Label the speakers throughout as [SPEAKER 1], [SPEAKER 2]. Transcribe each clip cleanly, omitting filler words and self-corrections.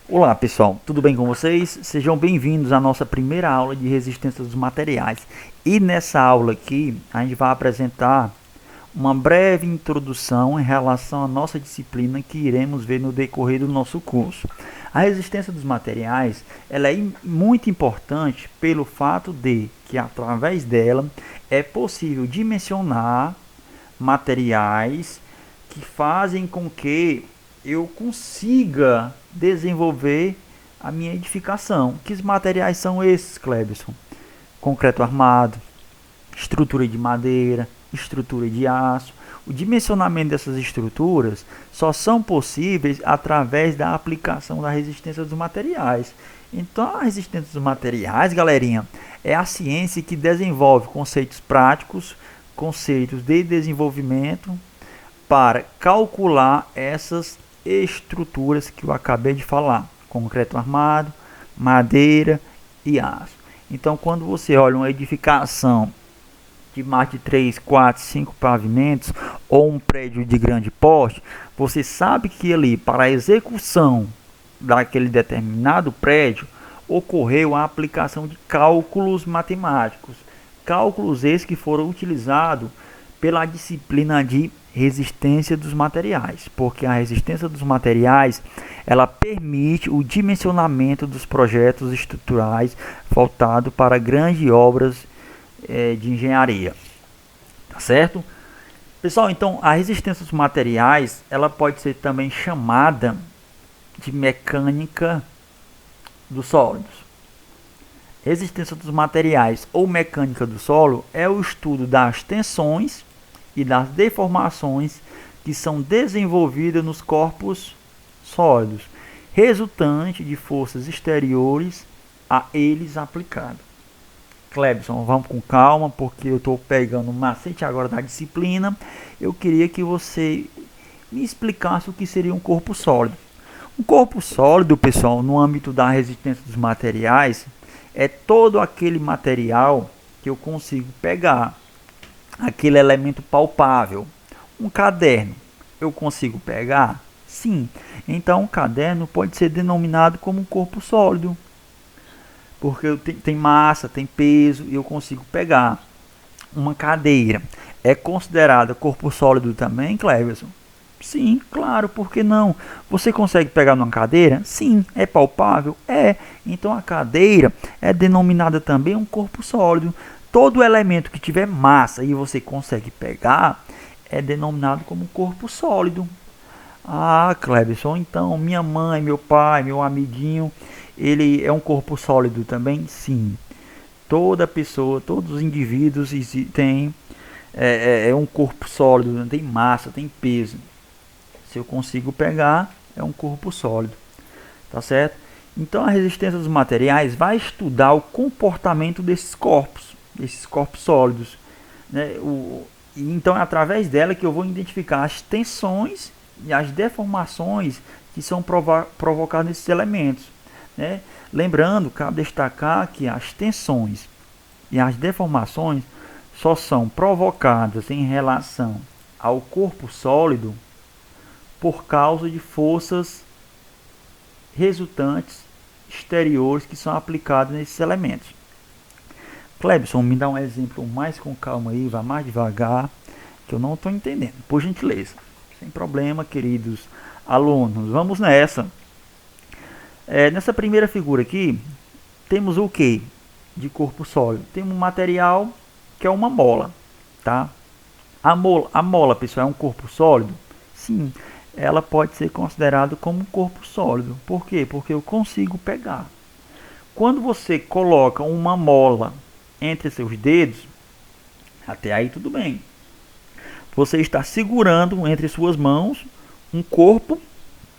[SPEAKER 1] Olá pessoal, tudo bem com vocês? Sejam bem-vindos à nossa primeira aula de resistência dos materiais. E nessa aula aqui a gente vai apresentar uma breve introdução em relação à nossa disciplina que iremos ver no decorrer do nosso curso. A resistência dos materiais ela é muito importante pelo fato de que através dela é possível dimensionar materiais que fazem com que eu consiga desenvolver a minha edificação. Que materiais são esses, Clebson? Concreto armado, estrutura de madeira, estrutura de aço. O dimensionamento dessas estruturas só são possíveis através da aplicação da resistência dos materiais. Então, a resistência dos materiais, galerinha, é a ciência que desenvolve conceitos práticos, conceitos de desenvolvimento para calcular essas estruturas que eu acabei de falar: concreto armado, madeira e aço. Então, quando você olha uma edificação de mais de 3, 4, 5 pavimentos ou um prédio de grande porte, você sabe que ali, para a execução daquele determinado prédio, ocorreu a aplicação de cálculos matemáticos. Cálculos esses que foram utilizados pela disciplina de resistência dos materiais, porque a resistência dos materiais ela permite o dimensionamento dos projetos estruturais voltado para grandes obras de engenharia, tá certo? Pessoal, então a resistência dos materiais ela pode ser também chamada de mecânica dos sólidos. Resistência dos materiais ou mecânica do solo é o estudo das tensões e das deformações que são desenvolvidas nos corpos sólidos, resultante de forças exteriores a eles aplicadas. Clebson, vamos com calma, porque eu estou pegando o macete agora da disciplina. Eu queria que você me explicasse o que seria um corpo sólido. Um corpo sólido, pessoal, no âmbito da resistência dos materiais, é todo aquele material que eu consigo pegar, aquele elemento palpável. Um caderno, eu consigo pegar? Sim. Então, um caderno pode ser denominado como um corpo sólido, porque tem massa, tem peso e eu consigo pegar. Uma cadeira é considerada corpo sólido também, Cleverson? Sim, claro, por que não? Você consegue pegar numa cadeira? Sim. É palpável? É. Então a cadeira é denominada também um corpo sólido. Todo elemento que tiver massa e você consegue pegar é denominado como corpo sólido. Ah, Clebson, então minha mãe, meu pai, meu amiguinho, ele é um corpo sólido também? Sim. Toda pessoa, todos os indivíduos têm um corpo sólido, tem massa, tem peso. Se eu consigo pegar, é um corpo sólido, tá certo? Então a resistência dos materiais vai estudar o comportamento desses corpos sólidos, né? Então é através dela que eu vou identificar as tensões e as deformações que são provocadas nesses elementos, né? Lembrando, cabe destacar que as tensões e as deformações só são provocadas em relação ao corpo sólido por causa de forças resultantes exteriores que são aplicadas nesses elementos. Clebson, me dá um exemplo mais com calma aí, vá mais devagar, que eu não estou entendendo. Por gentileza. Sem problema, queridos alunos. Vamos nessa. Nessa primeira figura aqui, temos o que de corpo sólido? Temos um material que é uma mola, tá? A mola, pessoal, é um corpo sólido? Sim, ela pode ser considerada como um corpo sólido. Por quê? Porque eu consigo pegar. Quando você coloca uma mola entre seus dedos, até aí tudo bem. Você está segurando entre suas mãos um corpo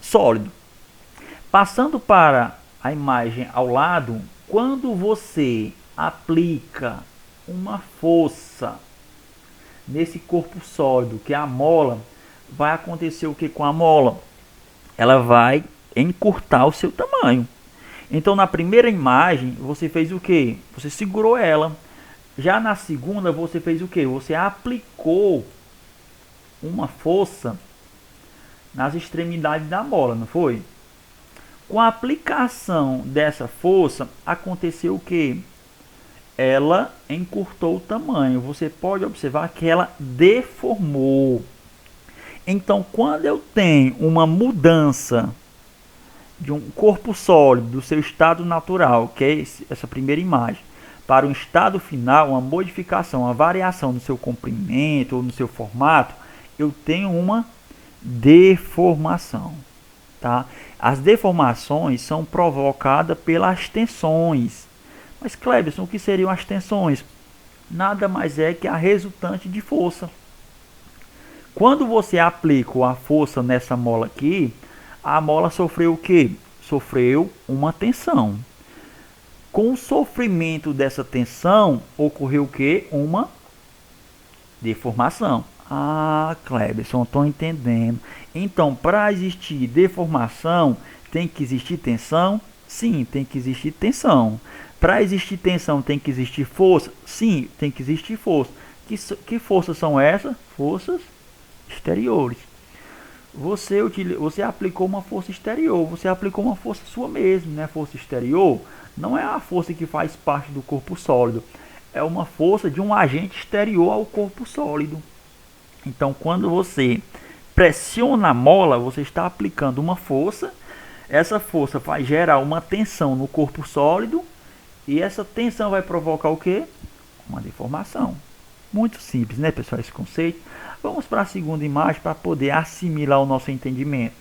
[SPEAKER 1] sólido. Passando para a imagem ao lado, quando você aplica uma força nesse corpo sólido, que é a mola, vai acontecer o que com a mola? Ela vai encurtar o seu tamanho. Então na primeira imagem você fez o que? Você segurou ela. Já na segunda você fez o que? Você aplicou uma força nas extremidades da mola, não foi? Com a aplicação dessa força, aconteceu o que? Ela encurtou o tamanho. Você pode observar que ela deformou. Então, quando eu tenho uma mudança de um corpo sólido do seu estado natural, que é essa primeira imagem, para um estado final, uma modificação, uma variação no seu comprimento ou no seu formato, eu tenho uma deformação. Tá? As deformações são provocadas pelas tensões. Mas, Cleberson, o que seriam as tensões? Nada mais é que a resultante de força. Quando você aplica a força nessa mola aqui, a mola sofreu o quê? Sofreu uma tensão. Com o sofrimento dessa tensão, ocorreu o quê? Uma deformação. Ah, Cleberson, estou entendendo. Então, para existir deformação, tem que existir tensão? Sim, tem que existir tensão. Para existir tensão, tem que existir força? Sim, tem que existir força. Que forças são essas? Forças exteriores. Você aplicou uma força exterior, você aplicou uma força sua mesmo, né? Força exterior não é a força que faz parte do corpo sólido, é uma força de um agente exterior ao corpo sólido. Então, quando você pressiona a mola, você está aplicando uma força, essa força vai gerar uma tensão no corpo sólido e essa tensão vai provocar o quê? Uma deformação. Muito simples, né, pessoal, esse conceito. Vamos para a segunda imagem para poder assimilar o nosso entendimento.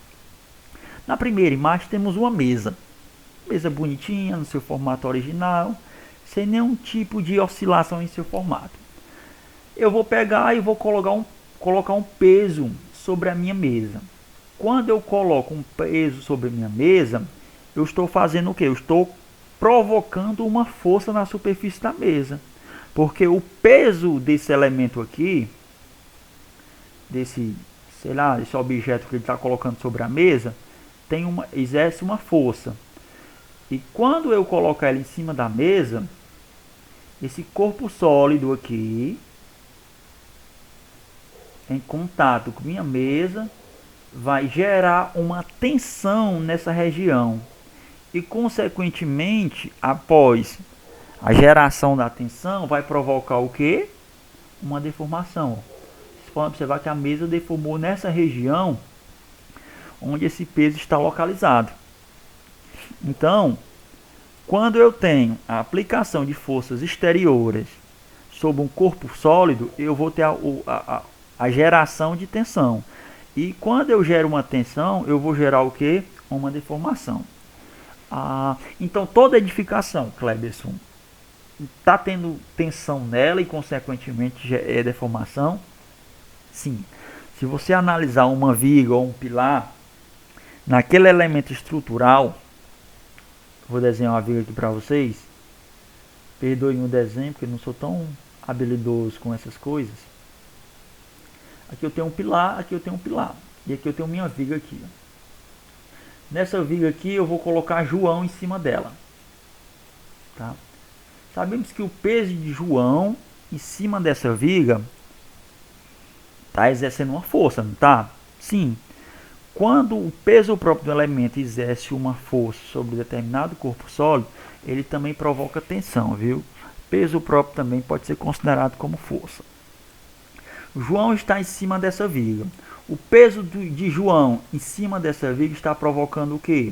[SPEAKER 1] Na primeira imagem temos uma mesa. Mesa bonitinha, no seu formato original, sem nenhum tipo de oscilação em seu formato. Eu vou pegar e vou colocar um peso sobre a minha mesa. Quando eu coloco um peso sobre a minha mesa, eu estou fazendo o quê? Eu estou provocando uma força na superfície da mesa. Porque o peso desse elemento aqui, desse objeto que ele está colocando sobre a mesa, exerce uma força. E quando eu colocar ele em cima da mesa, esse corpo sólido aqui, em contato com minha mesa, vai gerar uma tensão nessa região. E consequentemente, após a geração da tensão, vai provocar o que? Uma deformação. Vocês podem observar que a mesa deformou nessa região onde esse peso está localizado. Então, quando eu tenho a aplicação de forças exteriores sobre um corpo sólido, eu vou ter a geração de tensão. E quando eu gero uma tensão, eu vou gerar o que? Uma deformação. Então, toda edificação, Cleberson, está tendo tensão nela e, consequentemente, é deformação? Sim. Se você analisar uma viga ou um pilar, naquele elemento estrutural, vou desenhar uma viga aqui para vocês. Perdoem o desenho, porque eu não sou tão habilidoso com essas coisas. Aqui eu tenho um pilar, aqui eu tenho um pilar. E aqui eu tenho minha viga aqui. Nessa viga aqui eu vou colocar João em cima dela. Tá? Sabemos que o peso de João em cima dessa viga está exercendo uma força, não está? Sim. Quando o peso próprio do elemento exerce uma força sobre determinado corpo sólido, ele também provoca tensão, viu? Peso próprio também pode ser considerado como força. João está em cima dessa viga. O peso de João em cima dessa viga está provocando o quê?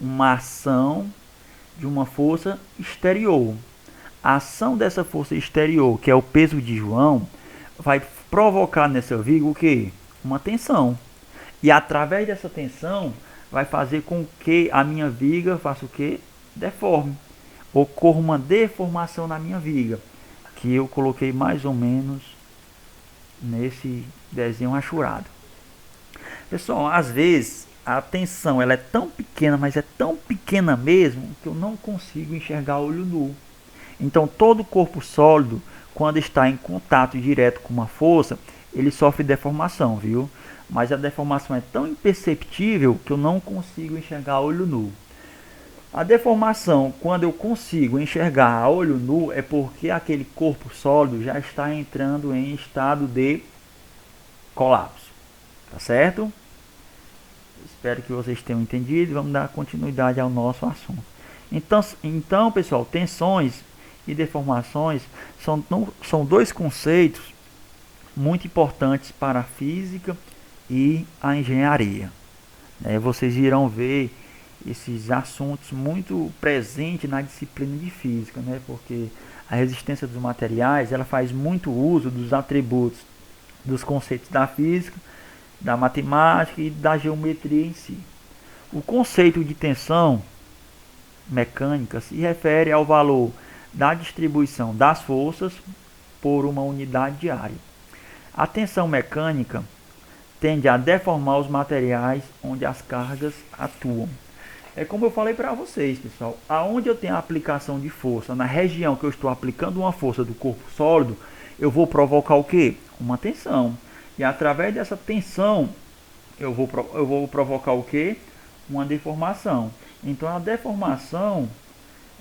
[SPEAKER 1] Uma ação de uma força exterior. A ação dessa força exterior, que é o peso de João, vai provocar nessa viga o quê? Uma tensão. E através dessa tensão, vai fazer com que a minha viga faça o quê? Deforme. Ocorra uma deformação na minha viga, que eu coloquei mais ou menos nesse desenho rachurado. Pessoal, às vezes a tensão ela é tão pequena, mas é tão pequena mesmo, que eu não consigo enxergar a olho nu. Então todo corpo sólido, quando está em contato direto com uma força, ele sofre deformação, viu? Mas a deformação é tão imperceptível que eu não consigo enxergar a olho nu. A deformação, quando eu consigo enxergar a olho nu, é porque aquele corpo sólido já está entrando em estado de colapso. Tá certo? Espero que vocês tenham entendido. Vamos dar continuidade ao nosso assunto. Então pessoal, tensões e deformações são dois conceitos muito importantes para a física e a engenharia. Vocês irão ver esses assuntos muito presentes na disciplina de física, porque a resistência dos materiais ela faz muito uso dos atributos dos conceitos da física, da matemática e da geometria em si. O conceito de tensão mecânica se refere ao valor da distribuição das forças por uma unidade de área. A tensão mecânica tende a deformar os materiais onde as cargas atuam. É como eu falei para vocês, pessoal, aonde eu tenho a aplicação de força, na região que eu estou aplicando uma força do corpo sólido, eu vou provocar o quê? Uma tensão. E através dessa tensão, eu vou provocar o quê? Uma deformação. Então a deformação,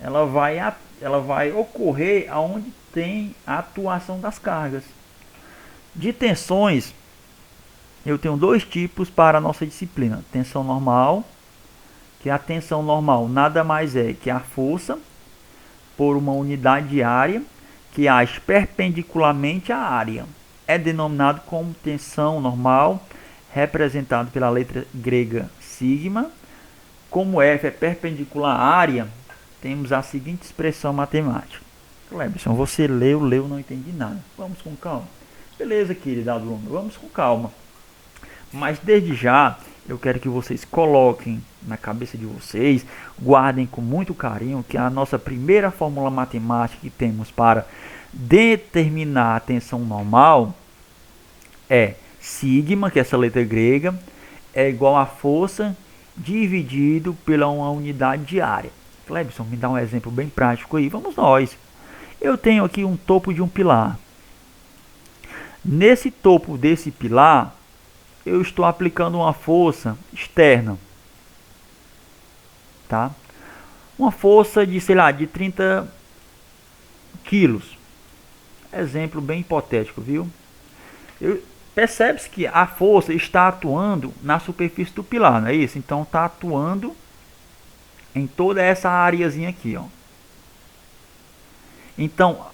[SPEAKER 1] ela vai ocorrer aonde tem a atuação das cargas. De tensões, eu tenho dois tipos para a nossa disciplina. Tensão normal, que a tensão normal nada mais é que a força por uma unidade de área que age perpendicularmente à área. É denominado como tensão normal, representado pela letra grega sigma. Como F é perpendicular à área, temos a seguinte expressão matemática. Cleberson, você leu, não entendi nada. Vamos com calma. Beleza, querido aluno, vamos com calma. Mas desde já, eu quero que vocês coloquem na cabeça de vocês, guardem com muito carinho, que a nossa primeira fórmula matemática que temos para determinar a tensão normal é sigma, que é essa letra grega, é igual a força dividido pela uma unidade de área. Clebson, me dá um exemplo bem prático aí. Vamos nós. Eu tenho aqui um topo de um pilar. Nesse topo desse pilar, eu estou aplicando uma força externa, tá? Uma força de, sei lá, de 30 quilos. Exemplo bem hipotético, viu? Percebe-se que a força está atuando na superfície do pilar, não é isso? Então está atuando em toda essa areazinha aqui, ó. Então,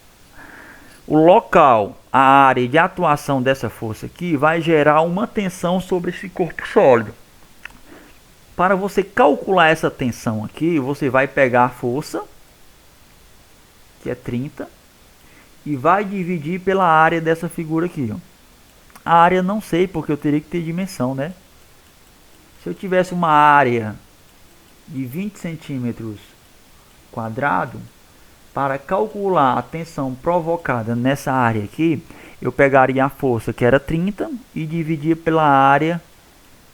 [SPEAKER 1] o local, a área de atuação dessa força aqui vai gerar uma tensão sobre esse corpo sólido. Para você calcular essa tensão aqui, você vai pegar a força, que é 30, e vai dividir pela área dessa figura aqui, ó. A área não sei, porque eu teria que ter dimensão, né? Se eu tivesse uma área de 20 centímetros quadrado, para calcular a tensão provocada nessa área aqui, eu pegaria a força que era 30 e dividia pela área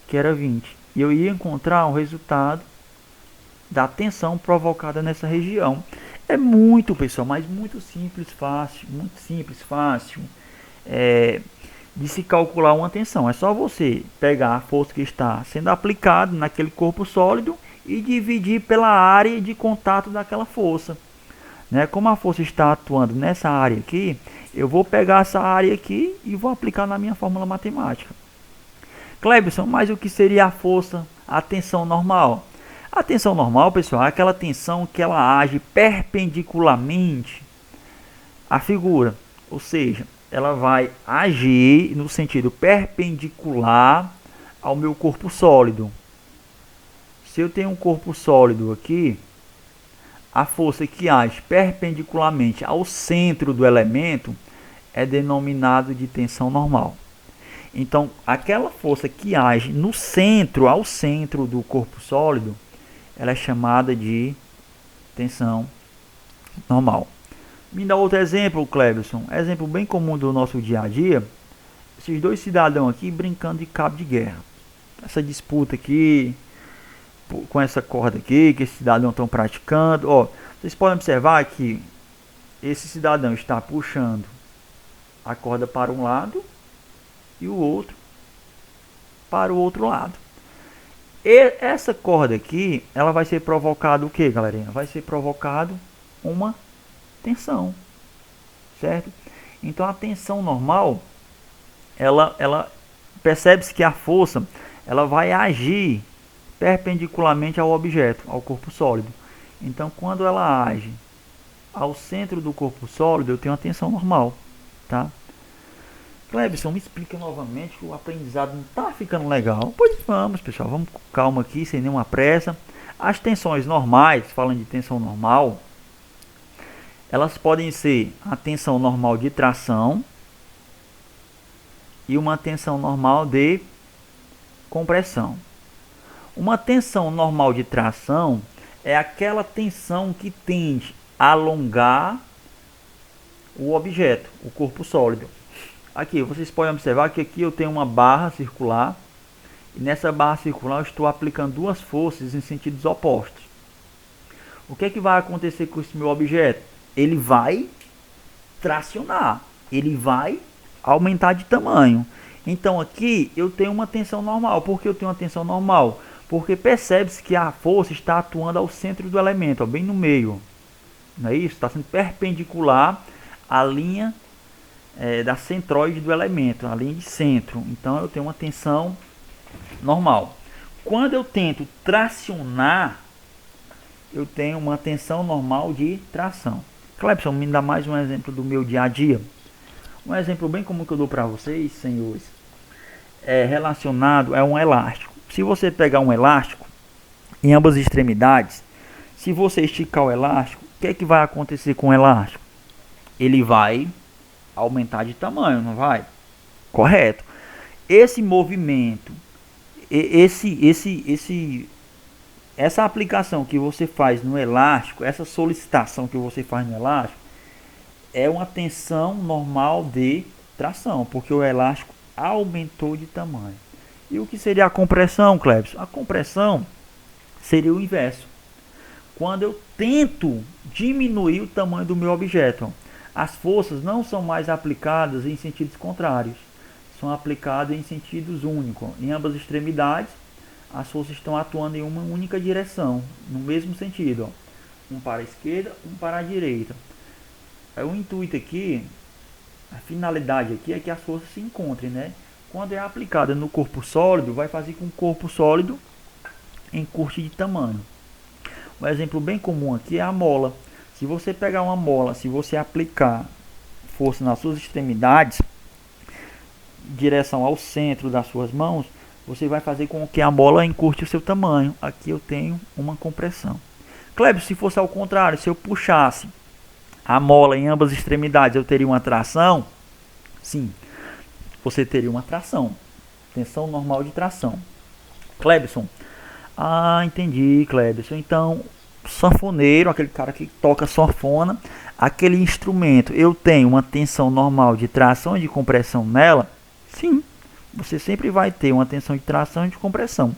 [SPEAKER 1] que era 20. E eu ia encontrar o resultado da tensão provocada nessa região. É muito, pessoal, mas muito simples, fácil, de se calcular uma tensão. É só você pegar a força que está sendo aplicada naquele corpo sólido e dividir pela área de contato daquela força. Como a força está atuando nessa área aqui, eu vou pegar essa área aqui e vou aplicar na minha fórmula matemática. Clebson, mas o que seria a força, a tensão normal? A tensão normal, pessoal, é aquela tensão que ela age perpendicularmente à figura. Ou seja, ela vai agir no sentido perpendicular ao meu corpo sólido. Se eu tenho um corpo sólido aqui, a força que age perpendicularmente ao centro do elemento é denominado de tensão normal. Então, aquela força que age no centro, ao centro do corpo sólido, ela é chamada de tensão normal. Me dá outro exemplo, Cleberson. Exemplo bem comum do nosso dia a dia. Esses dois cidadãos aqui brincando de cabo de guerra. Essa disputa aqui, com essa corda aqui, que esses cidadãos estão praticando. Ó, vocês podem observar que esse cidadão está puxando a corda para um lado e o outro para o outro lado. E essa corda aqui, ela vai ser provocado o que, galerinha? Vai ser provocado uma tensão, certo? Então a tensão normal, ela percebe-se que a força ela vai agir perpendicularmente ao objeto, ao corpo sólido. Então, quando ela age ao centro do corpo sólido, eu tenho uma tensão normal, tá? Clebson, me explica novamente que o aprendizado não está ficando legal. Pois vamos, pessoal, vamos com calma aqui, sem nenhuma pressa. As tensões normais, falando de tensão normal, elas podem ser a tensão normal de tração e uma tensão normal de compressão. Uma tensão normal de tração é aquela tensão que tende a alongar o objeto, o corpo sólido. Aqui, vocês podem observar que aqui eu tenho uma barra circular. E nessa barra circular eu estou aplicando duas forças em sentidos opostos. O que é que vai acontecer com esse meu objeto? Ele vai tracionar. Ele vai aumentar de tamanho. Então aqui eu tenho uma tensão normal. Por que eu tenho uma tensão normal? Porque percebe-se que a força está atuando ao centro do elemento, ó, bem no meio. Não é isso? Está sendo perpendicular à linha da centroide do elemento, a linha de centro. Então eu tenho uma tensão normal. Quando eu tento tracionar, eu tenho uma tensão normal de tração. Clebson, me dá mais um exemplo do meu dia a dia. Um exemplo bem comum que eu dou para vocês, senhores, relacionado a um elástico. Se você pegar um elástico em ambas extremidades, se você esticar o elástico, o que é que vai acontecer com o elástico? Ele vai aumentar de tamanho, não vai? Correto. Esse movimento, essa aplicação que você faz no elástico, essa solicitação que você faz no elástico, é uma tensão normal de tração, porque o elástico aumentou de tamanho. E o que seria a compressão, Clebson? A compressão seria o inverso. Quando eu tento diminuir o tamanho do meu objeto, as forças não são mais aplicadas em sentidos contrários, são aplicadas em sentidos únicos. Em ambas extremidades, as forças estão atuando em uma única direção, no mesmo sentido, ó. Um para a esquerda, um para a direita. O intuito aqui, a finalidade aqui é que as forças se encontrem, né? Quando é aplicada no corpo sólido, vai fazer com que o corpo sólido encurte de tamanho. Um exemplo bem comum aqui é a mola. Se você pegar uma mola, se você aplicar força nas suas extremidades, em direção ao centro das suas mãos, você vai fazer com que a mola encurte o seu tamanho. Aqui eu tenho uma compressão. Cleber, se fosse ao contrário, se eu puxasse a mola em ambas extremidades, eu teria uma tração? Sim, você teria uma tração. Tensão normal de tração. Clebson, entendi, Clebson. Então, sanfoneiro, aquele cara que toca sanfona, aquele instrumento, eu tenho uma tensão normal de tração e de compressão nela? Sim, você sempre vai ter uma tensão de tração e de compressão.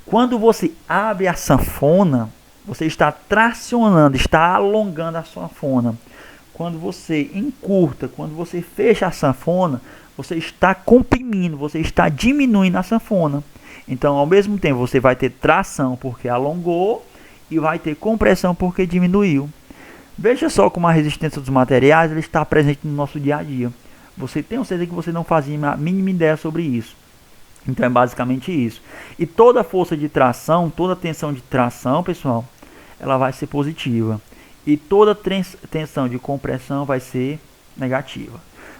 [SPEAKER 1] Quando você abre a sanfona, você está tracionando, está alongando a sanfona. Quando você encurta, quando você fecha a sanfona, você está comprimindo, você está diminuindo a sanfona. Então, ao mesmo tempo, você vai ter tração porque alongou e vai ter compressão porque diminuiu. Veja só como a resistência dos materiais ele está presente no nosso dia a dia. Você tem certeza que você não fazia a mínima ideia sobre isso. Então é basicamente isso. E toda força de tração, toda tensão de tração, pessoal, ela vai ser positiva. E toda tensão de compressão vai ser negativa.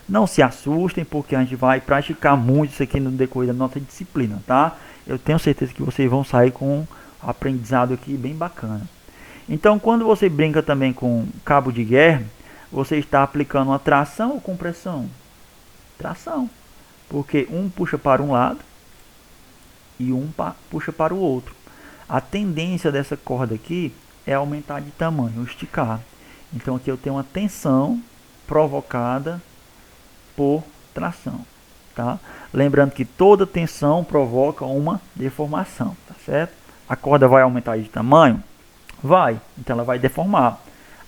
[SPEAKER 1] Não se assustem, porque a gente vai praticar muito isso aqui no decorrer da nossa disciplina, tá? Eu tenho certeza que vocês vão sair com um aprendizado aqui bem bacana. Então, quando você brinca também com cabo de guerra, você está aplicando uma tração ou compressão? Tração. Porque um puxa para um lado e um puxa para o outro. A tendência dessa corda aqui é aumentar de tamanho, esticar. Então aqui eu tenho uma tensão provocada por tração, tá? Lembrando que toda tensão provoca uma deformação, tá certo? A corda vai aumentar de tamanho? Vai, então ela vai deformar.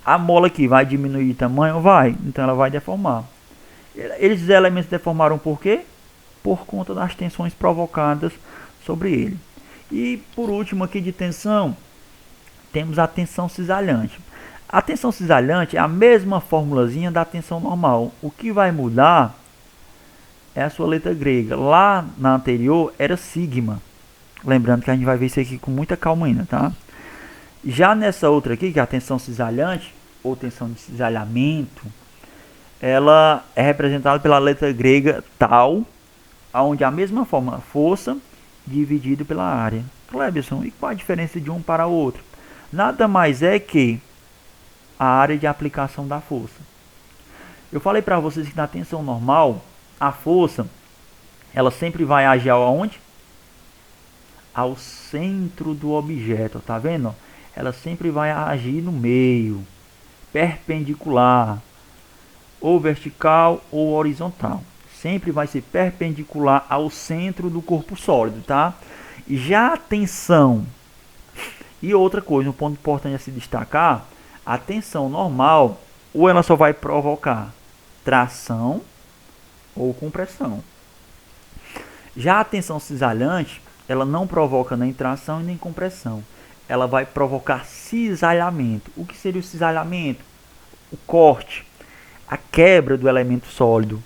[SPEAKER 1] A mola aqui vai diminuir de tamanho? Vai, então ela vai deformar. Esses elementos deformaram por quê? Por conta das tensões provocadas sobre ele. E por último aqui de tensão, temos a tensão cisalhante. A tensão cisalhante é a mesma formulazinha da tensão normal. O que vai mudar é a sua letra grega. Lá na anterior era sigma, Lembrando que a gente vai ver isso aqui com muita calma ainda, tá? Já nessa outra aqui, que é a tensão cisalhante, ou tensão de cisalhamento, ela é representada pela letra grega tau, onde a mesma forma força dividido pela área. Clebson, e qual a diferença de um para o outro? Nada mais é que a área de aplicação da força. Eu falei para vocês que na tensão normal, a força, ela sempre vai agir aonde? Ao centro do objeto, tá vendo? Ela sempre vai agir no meio, perpendicular, ou vertical ou horizontal. Sempre vai ser perpendicular ao centro do corpo sólido, tá? Já a tensão, e outra coisa, um ponto importante a se destacar, a tensão normal, ou ela só vai provocar tração ou compressão. Já a tensão cisalhante, ela não provoca nem tração e nem compressão. Ela vai provocar cisalhamento. O que seria o cisalhamento? O corte, a quebra do elemento sólido.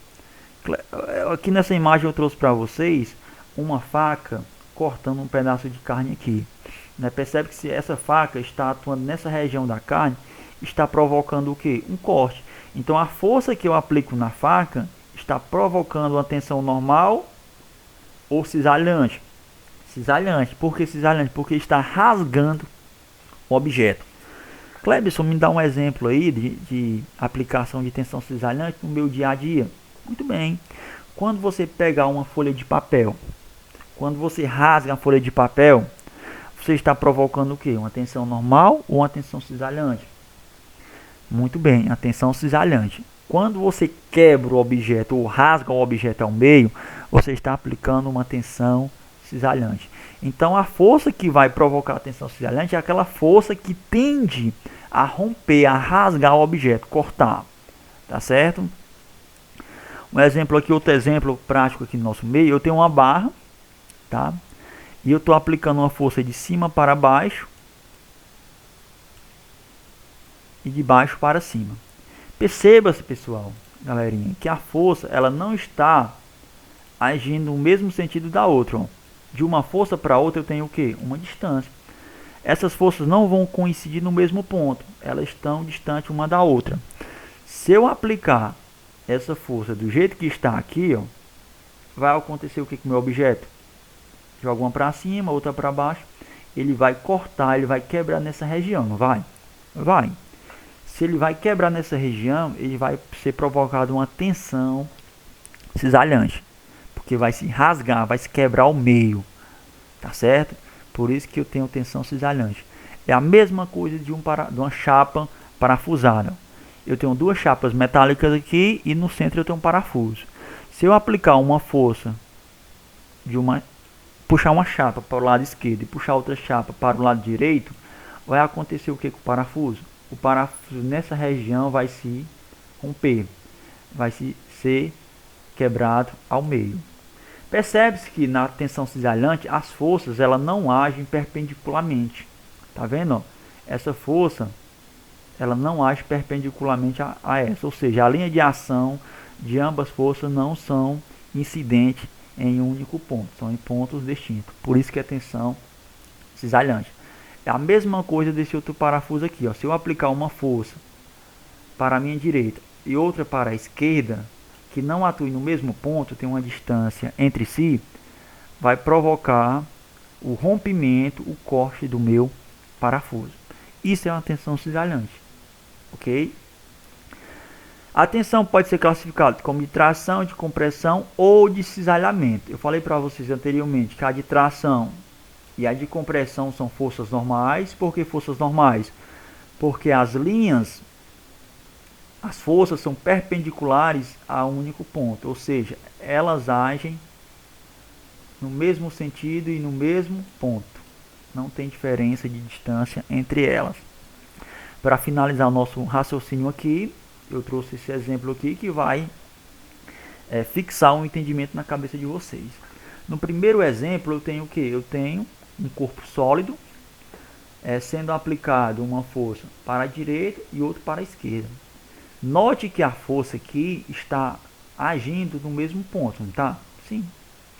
[SPEAKER 1] Aqui nessa imagem eu trouxe para vocês uma faca cortando um pedaço de carne aqui. Percebe que se essa faca está atuando nessa região da carne, está provocando o que? Um corte. Então a força que eu aplico na faca está provocando uma tensão normal ou cisalhante. Cisalhante. Por que cisalhante? Porque está rasgando o objeto. Clebson, me dá um exemplo aí de aplicação de tensão cisalhante no meu dia a dia. Muito bem. Quando você pegar uma folha de papel, quando você rasga a folha de papel, você está provocando o quê? Uma tensão normal ou uma tensão cisalhante? Muito bem, a tensão cisalhante. Quando você quebra o objeto ou rasga o objeto ao meio, você está aplicando uma tensão cisalhante. Então a força que vai provocar a tensão cisalhante é aquela força que tende a romper, a rasgar o objeto, cortar. Tá certo? Um exemplo aqui, outro exemplo prático aqui no nosso meio, eu tenho uma barra, tá? E eu estou aplicando uma força de cima para baixo e de baixo para cima. Perceba-se, pessoal, galerinha, que a força ela não está agindo no mesmo sentido da outra. Ó. De uma força para outra eu tenho o quê? Uma distância. Essas forças não vão coincidir no mesmo ponto, elas estão distantes uma da outra. Se eu aplicar essa força do jeito que está aqui, ó, vai acontecer o que com o meu objeto? Joga uma para cima, outra para baixo, ele vai cortar, ele vai quebrar nessa região, não vai? Vai. Se ele vai quebrar nessa região, ele vai ser provocado uma tensão cisalhante, porque vai se rasgar, vai se quebrar ao meio, tá certo? Por isso que eu tenho tensão cisalhante. É a mesma coisa de uma chapa parafusada. Eu tenho duas chapas metálicas aqui e no centro eu tenho um parafuso. Se eu aplicar uma força puxar uma chapa para o lado esquerdo e puxar outra chapa para o lado direito, vai acontecer o que com o parafuso? O parafuso nessa região vai se romper, vai ser quebrado ao meio. Percebe-se que na tensão cisalhante as forças ela não agem perpendicularmente. Tá vendo? Essa força ela não age perpendicularmente a essa, ou seja, a linha de ação de ambas forças não são incidentes em um único ponto, são em pontos distintos. Por isso que é tensão cisalhante. É a mesma coisa desse outro parafuso aqui. Ó. Se eu aplicar uma força para a minha direita e outra para a esquerda, que não atue no mesmo ponto, tem uma distância entre si, vai provocar o rompimento, o corte do meu parafuso. Isso é uma tensão cisalhante. Ok? A tensão pode ser classificada como de tração, de compressão ou de cisalhamento. Eu falei para vocês anteriormente que a de tração e a de compressão são forças normais. Por que forças normais? Porque as linhas, as forças são perpendiculares a um único ponto, ou seja, elas agem no mesmo sentido e no mesmo ponto. Não tem diferença de distância entre elas. Para finalizar o nosso raciocínio aqui, eu trouxe esse exemplo aqui que vai fixar um entendimento na cabeça de vocês. No primeiro exemplo eu tenho o que? Eu tenho um corpo sólido sendo aplicado uma força para a direita e outra para a esquerda. Note que a força aqui está agindo no mesmo ponto, não está? Sim,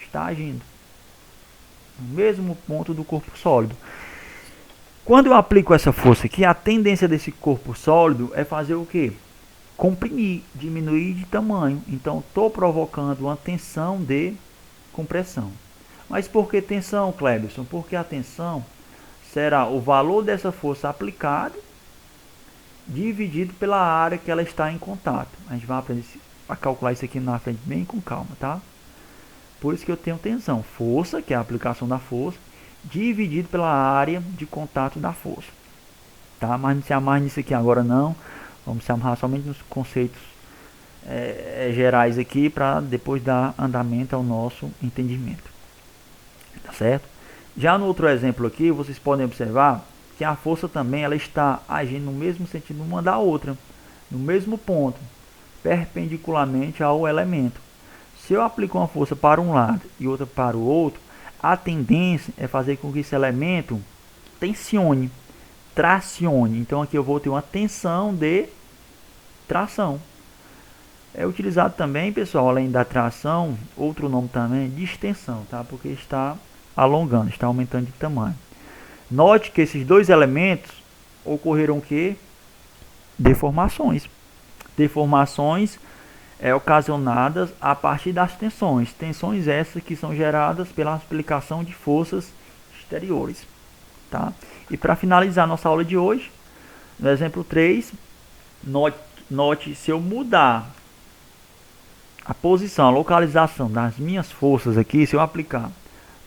[SPEAKER 1] está agindo. no mesmo ponto do corpo sólido. Quando eu aplico essa força aqui, a tendência desse corpo sólido é fazer o quê? Comprimir, diminuir de tamanho. Então, estou provocando uma tensão de compressão. Mas por que tensão, Cleberson? Porque a tensão será o valor dessa força aplicada dividido pela área que ela está em contato. A gente vai aprender a calcular isso aqui na frente bem com calma, tá? Por isso que eu tenho tensão. Força, que é a aplicação da força, dividido pela área de contato da força. Tá? Mas não se amarre nisso aqui agora não. Vamos se amarrar somente nos conceitos gerais aqui para depois dar andamento ao nosso entendimento. Tá certo? Já no outro exemplo aqui, vocês podem observar que a força também ela está agindo no mesmo sentido uma da outra, no mesmo ponto, perpendicularmente ao elemento. Se eu aplico uma força para um lado e outra para o outro, a tendência é fazer com que esse elemento tensione, tracione. Então aqui eu vou ter uma tensão de tração. É utilizado também, pessoal, além da tração, outro nome também é distensão, tá? Porque está alongando, está aumentando de tamanho. Note que esses dois elementos ocorreram o quê? Deformações. Deformações ocasionadas a partir das tensões. Tensões essas que são geradas pela aplicação de forças exteriores. Tá? E para finalizar nossa aula de hoje, no exemplo 3, note se eu mudar a posição, a localização das minhas forças aqui, se eu aplicar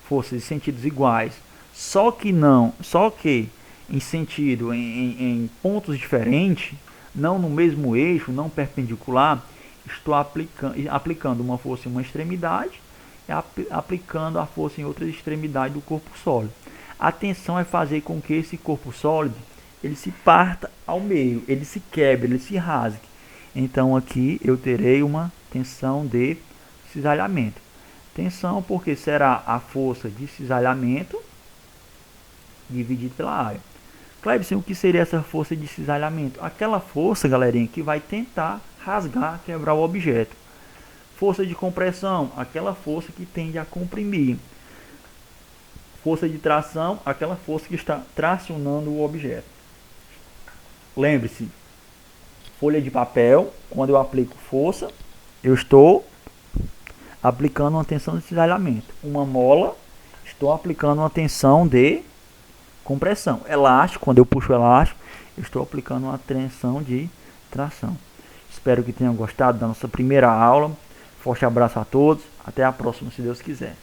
[SPEAKER 1] forças em sentidos iguais, só que em sentido, em pontos diferentes, não no mesmo eixo, não perpendicular, estou aplicando uma força em uma extremidade e aplicando a força em outra extremidade do corpo sólido. A tensão é fazer com que esse corpo sólido ele se parta ao meio, ele se quebre, ele se rasgue. Então aqui eu terei uma tensão de cisalhamento. Tensão porque será a força de cisalhamento dividido pela área. Cleberson, o que seria essa força de cisalhamento? Aquela força, galerinha, que vai tentar rasgar, quebrar o objeto. Força de compressão, aquela força que tende a comprimir. Força de tração, aquela força que está tracionando o objeto. Lembre-se, folha de papel, quando eu aplico força, eu estou aplicando uma tensão de cisalhamento. Uma mola, estou aplicando uma tensão de compressão. Elástico, quando eu puxo o elástico, eu estou aplicando uma tensão de tração. Espero que tenham gostado da nossa primeira aula. Forte abraço a todos. Até a próxima, se Deus quiser.